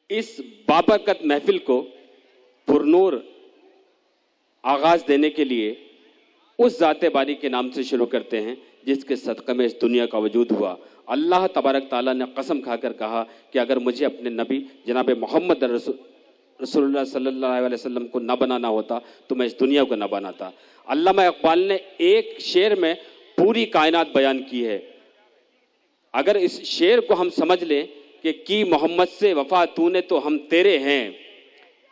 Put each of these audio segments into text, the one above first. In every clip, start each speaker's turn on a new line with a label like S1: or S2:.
S1: اس بابرکت محفل کو پرنور آغاز دینے کے لیے اس ذات باری کے نام سے شروع کرتے ہیں جس کے صدقے میں اس دنیا کا وجود ہوا۔ اللہ تبارک تعالیٰ نے قسم کھا کر کہا کہ اگر مجھے اپنے نبی جناب محمد رسول اللہ صلی اللہ علیہ وسلم کو نہ بنانا ہوتا تو میں اس دنیا کو نہ بناتا۔ علامہ اقبال نے ایک شعر میں پوری کائنات بیان کی ہے۔ اگر اس شعر کو ہم سمجھ لیں کہ کی محمد سے وفا تو نے تو ہم تیرے ہیں،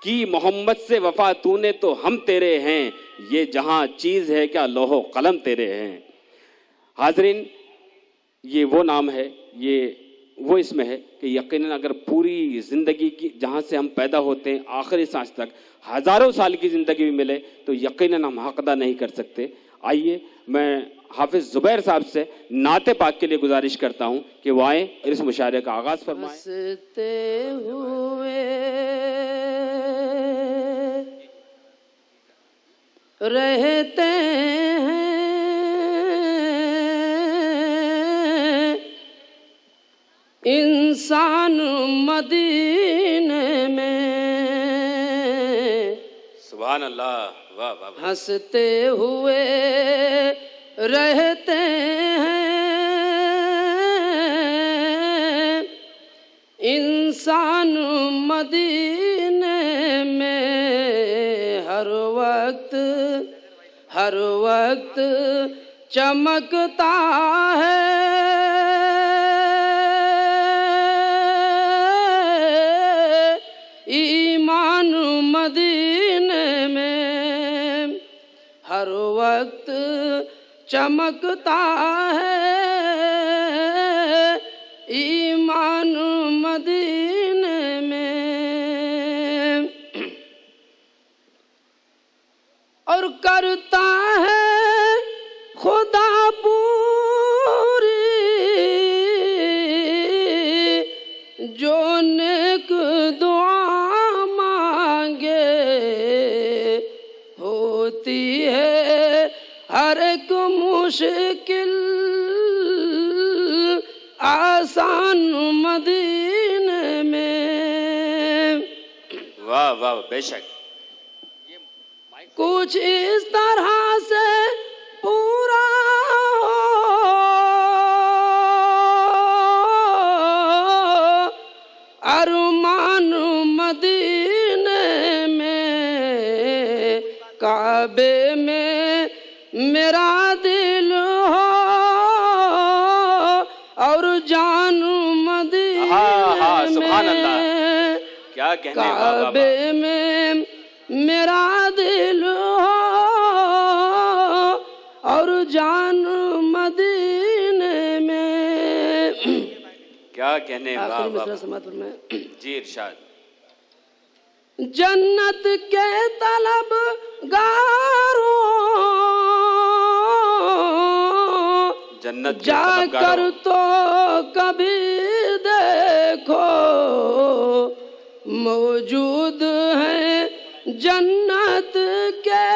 S1: کی محمد سے وفا تو نے تو ہم تیرے ہیں، یہ جہاں چیز ہے کیا لوح و قلم تیرے ہیں۔ حاضرین، یہ وہ نام ہے، یہ وہ اسم ہے کہ یقیناً اگر پوری زندگی کی جہاں سے ہم پیدا ہوتے ہیں آخری سانس تک ہزاروں سال کی زندگی بھی ملے تو یقیناً ہم حق ادا نہیں کر سکتے۔ آئیے میں حافظ زبیر صاحب سے نعت پاک کے لیے گزارش کرتا ہوں کہ وہ آئیں اور اس مشاعرے کا آغاز فرمائیں۔
S2: ہنستے ہوئے رہتے ہیں انسان مدینے میں،
S1: سبحان اللہ، واہ واہ واہ۔
S2: ہنستے ہوئے رہتے ہیں انسان مدینے میں، ہر وقت چمکتا ہے ایمان مدینے میں، ہر وقت چمکتا ہے ایمان مدینے میں، اور کرتا ہے خدا پوری جو نیک دعا مانگے، ہوتی ہے ہر ایک مشکل آسان مدینے میں۔
S1: واہ واہ، بے شک۔
S2: کچھ اس طرح سے پورا ارمان مدینے میں، کعبے میں میرا دل ہو اور جان مدینے میں،
S1: کیا کہنے،
S2: کعبے میں میرا دل ہو اور جان مدینے میں،
S1: کیا کہنے، واہ واہ۔
S2: جی
S1: ارشاد۔
S2: جنت کے طلب گاروں
S1: جنت
S2: جا کر تو کبھی دیکھو، موجود ہیں جنت کے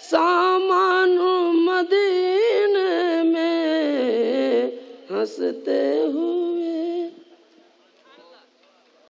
S2: سامان مدینے میں، ہنستے ہوئے